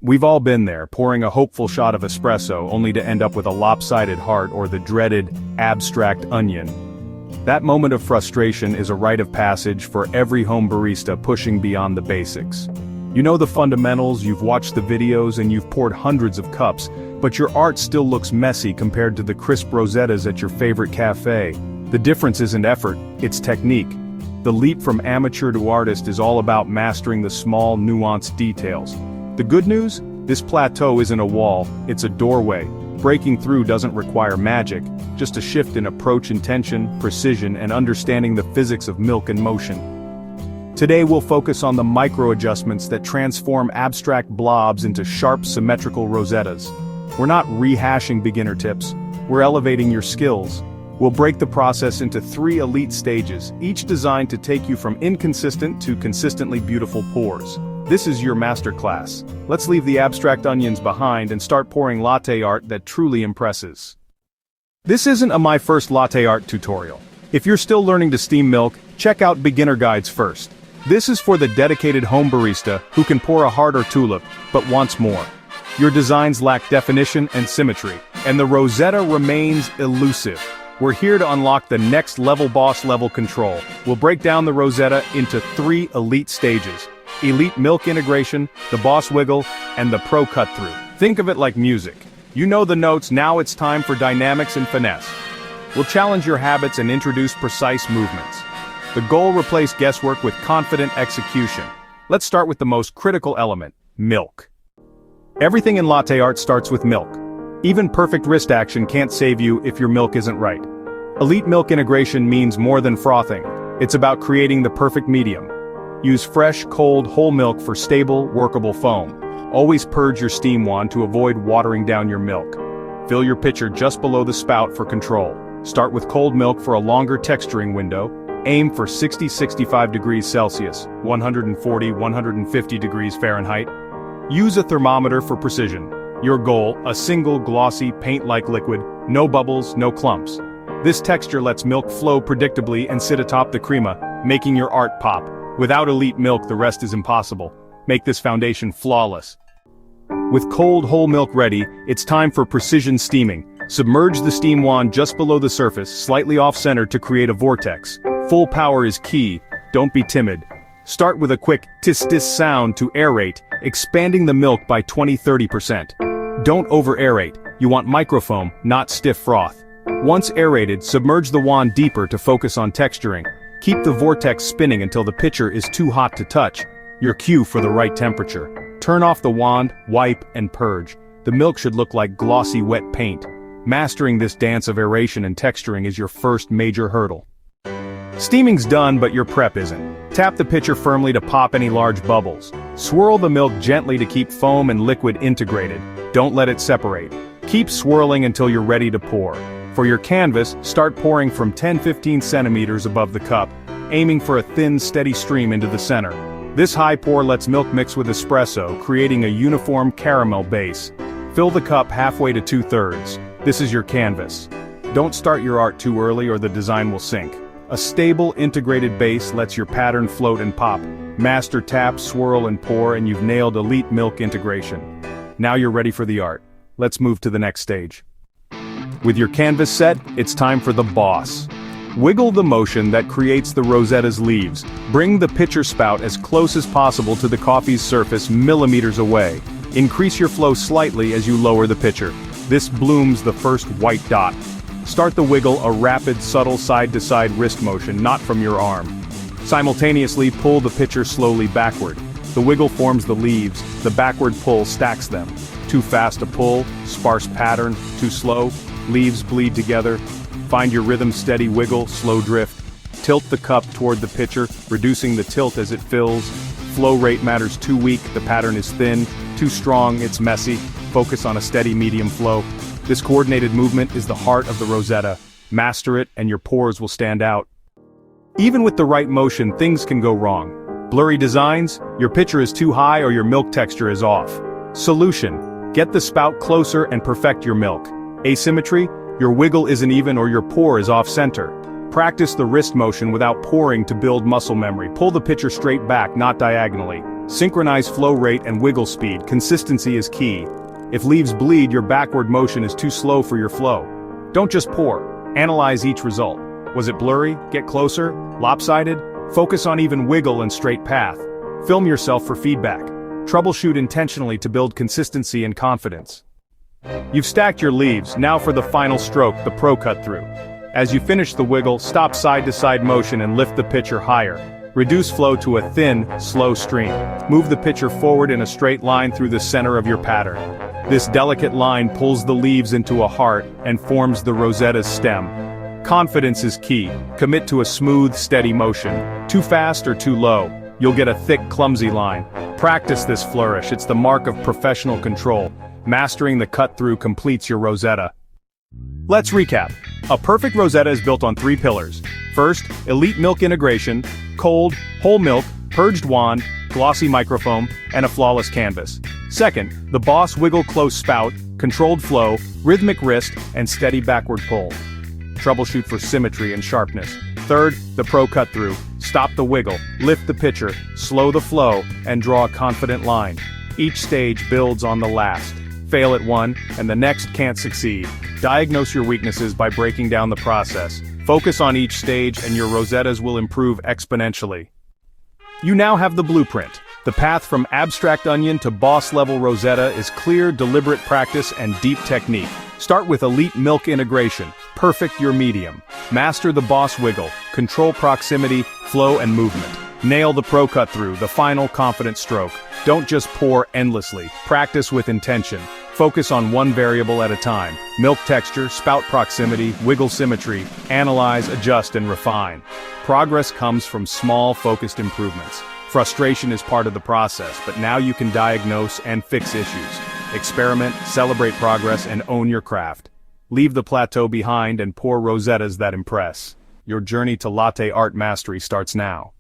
We've all been there, pouring a hopeful shot of espresso only to end up with a lopsided heart or the dreaded, abstract onion. That moment of frustration is a rite of passage for every home barista pushing beyond the basics. You know the fundamentals, you've watched the videos, and you've poured hundreds of cups, but your art still looks messy compared to the crisp rosettas at your favorite cafe. The difference isn't effort, it's technique. The leap from amateur to artist is all about mastering the small, nuanced details. The good news? This plateau isn't a wall, it's a doorway. Breaking through doesn't require magic, just a shift in approach, intention, precision, and understanding the physics of milk and motion. Today we'll focus on the micro-adjustments that transform abstract blobs into sharp, symmetrical rosettas. We're not rehashing beginner tips, we're elevating your skills. We'll break the process into 3 elite stages, each designed to take you from inconsistent to consistently beautiful pours. This is your masterclass. Let's leave the abstract onions behind and start pouring latte art that truly impresses. This isn't a my first latte art tutorial. If you're still learning to steam milk, check out beginner guides first. This is for the dedicated home barista who can pour a heart or tulip, but wants more. Your designs lack definition and symmetry, and the rosetta remains elusive. We're here to unlock the next level boss level control. We'll break down the rosetta into 3 elite stages. Elite milk integration, the boss wiggle, and the pro cut-through. Think of it like music. You know the notes, now it's time for dynamics and finesse. We'll challenge your habits and introduce precise movements. The goal: replace guesswork with confident execution. Let's start with the most critical element, milk. Everything in latte art starts with milk. Even perfect wrist action can't save you if your milk isn't right. Elite milk integration means more than frothing. It's about creating the perfect medium. Use fresh, cold, whole milk for stable, workable foam. Always purge your steam wand to avoid watering down your milk. Fill your pitcher just below the spout for control. Start with cold milk for a longer texturing window. Aim for 60-65 degrees Celsius, 140-150 degrees Fahrenheit. Use a thermometer for precision. Your goal: a single, glossy, paint-like liquid, no bubbles, no clumps. This texture lets milk flow predictably and sit atop the crema, making your art pop. Without elite milk, the rest is impossible. Make this foundation flawless. With cold, whole milk ready, it's time for precision steaming. Submerge the steam wand just below the surface, slightly off-center to create a vortex. Full power is key, don't be timid. Start with a quick tis-tis sound to aerate, expanding the milk by 20-30%. Don't over-aerate, you want microfoam, not stiff froth. Once aerated, submerge the wand deeper to focus on texturing. Keep the vortex spinning until the pitcher is too hot to touch, your cue for the right temperature. Turn off the wand, wipe, and purge. The milk should look like glossy wet paint. Mastering this dance of aeration and texturing is your first major hurdle. Steaming's done, but your prep isn't. Tap the pitcher firmly to pop any large bubbles. Swirl the milk gently to keep foam and liquid integrated. Don't let it separate. Keep swirling until you're ready to pour. For your canvas, start pouring from 10-15 centimeters above the cup, aiming for a thin, steady stream into the center. This high pour lets milk mix with espresso, creating a uniform caramel base. Fill the cup halfway to 2/3. This is your canvas. Don't start your art too early or the design will sink. A stable, integrated base lets your pattern float and pop. Master tap, swirl, and pour, and you've nailed elite milk integration. Now you're ready for the art. Let's move to the next stage. With your canvas set, it's time for the boss. Wiggle the motion that creates the rosetta's leaves. Bring the pitcher spout as close as possible to the coffee's surface, millimeters away. Increase your flow slightly as you lower the pitcher. This blooms the first white dot. Start the wiggle, a rapid, subtle side-to-side wrist motion, not from your arm. Simultaneously, pull the pitcher slowly backward. The wiggle forms the leaves, the backward pull stacks them. Too fast a pull, sparse pattern; too slow, leaves bleed together. Find your rhythm: steady wiggle, slow drift. Tilt the cup toward the pitcher, reducing the tilt as it fills. Flow rate matters: too weak, the pattern is thin; too strong, it's messy. Focus on a steady medium flow. This coordinated movement is the heart of the rosetta. Master it and your pours will stand out. Even with the right motion, things can go wrong. Blurry designs, your pitcher is too high or your milk texture is off. Solution: get the spout closer and perfect your milk. Asymmetry: your wiggle isn't even or your pour is off-center. Practice the wrist motion without pouring to build muscle memory. Pull the pitcher straight back, not diagonally. Synchronize flow rate and wiggle speed. Consistency is key. If leaves bleed, your backward motion is too slow for your flow. Don't just pour. Analyze each result. Was it blurry? Get closer? Lopsided? Focus on even wiggle and straight path. Film yourself for feedback. Troubleshoot intentionally to build consistency and confidence. You've stacked your leaves, now for the final stroke, the pro cut through. As you finish the wiggle, stop side-to-side motion and lift the pitcher higher. Reduce flow to a thin, slow stream. Move the pitcher forward in a straight line through the center of your pattern. This delicate line pulls the leaves into a heart and forms the Rosetta's stem. Confidence is key. Commit to a smooth, steady motion. Too fast or too low, you'll get a thick, clumsy line. Practice this flourish, it's the mark of professional control. Mastering the cut-through completes your Rosetta. Let's recap. A perfect Rosetta is built on 3 pillars. First, elite milk integration, cold, whole milk, purged wand, glossy microfoam, and a flawless canvas. Second, the Boss Wiggle close spout, controlled flow, rhythmic wrist, and steady backward pull. Troubleshoot for symmetry and sharpness. Third, the Pro cut through. Stop the wiggle, lift the pitcher, slow the flow, and draw a confident line. Each stage builds on the last. Fail at one, and the next can't succeed. Diagnose your weaknesses by breaking down the process. Focus on each stage and your Rosettas will improve exponentially. You now have the blueprint. The path from abstract onion to boss-level Rosetta is clear, deliberate practice and deep technique. Start with elite milk integration. Perfect your medium. Master the boss wiggle. Control proximity, flow and movement. Nail the pro cut through, the final confident stroke. Don't just pour endlessly. Practice with intention. Focus on one variable at a time. Milk texture, spout proximity, wiggle symmetry. Analyze, adjust, and refine. Progress comes from small, focused improvements. Frustration is part of the process, but now you can diagnose and fix issues. Experiment, celebrate progress, and own your craft. Leave the plateau behind and pour Rosettas that impress. Your journey to latte art mastery starts now.